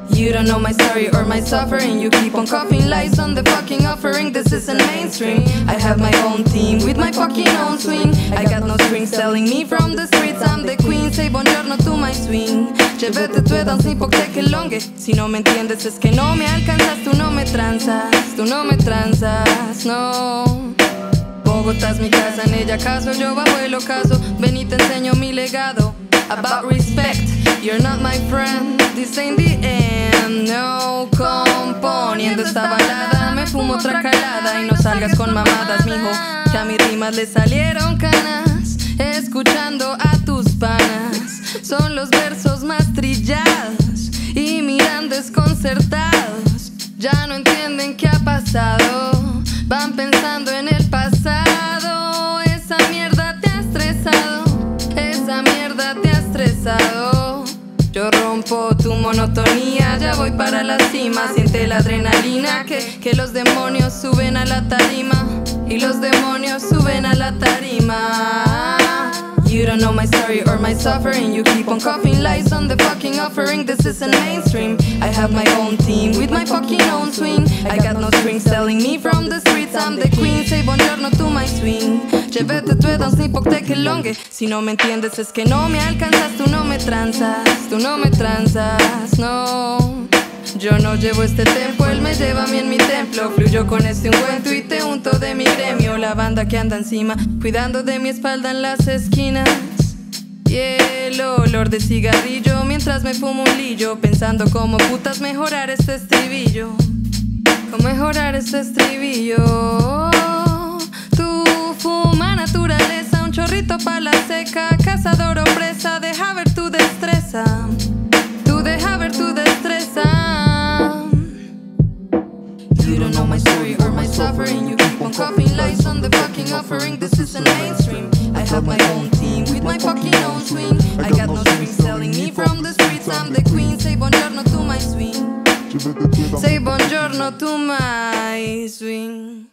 You don't know my story or my suffering. You keep on coughing lies on the fucking offering. This isn't mainstream. I have my own team with my fucking own swing. I got no strings telling me from the streets I'm the queen. Say buongiorno to my swing. Llévate tu dans ni po' que longe. Si no me entiendes es que no me alcanzas. Tú no me transas, tú no me transas, no. Bogotá es mi casa, en ella caso, yo bajo el ocaso. Ven y te enseño mi legado. About respect, you're not my friend. This ain't the end, no. Componiendo esta balada, me fumo otra calada. Y no salgas con mamadas, mijo, que a mis rimas le salieron canas. Escuchando a tus panas, son los versos más trillados. Y miran desconcertados, ya no entienden qué ha pasado. Van pensando en el pasado. Esa mierda te ha estresado, esa mierda te ha estresado. Yo rompo tu monotonía, ya voy para la cima. Siente la adrenalina que los demonios suben a la tarima. Y los demonios suben a la tarima. You don't know my story or my suffering. You keep on coughing lies on the fucking offering. This isn't mainstream. I have my own team with my fucking own swing. I got no strings telling me from the streets I'm the queen. Say buongiorno to my swing. Llévate tu dans ni po' que longe. Si no me entiendes es que no me alcanzas. Tú no me transas, tú no me transas, no. Yo no llevo este tempo, él me lleva a mí en mi templo. Fluyo con este ungüento y te unto de mi gremio. La banda que anda encima, cuidando de mi espalda en las esquinas. Y el olor de cigarrillo mientras me fumo un lillo. Pensando cómo putas mejorar este estribillo. Cómo mejorar este estribillo. Tu fuma naturaleza, un chorrito pa' la seca. Cazador o presa, deja ver tu destreza. Tú deja ver tu destreza. You don't know my story or my suffering. You keep on coughing lies on the fucking offering. This isn't mainstream. I have my own team with my fucking own swing. I got no strings telling me from the streets I'm the queen. Say buongiorno to my swing. Say buongiorno to my swing.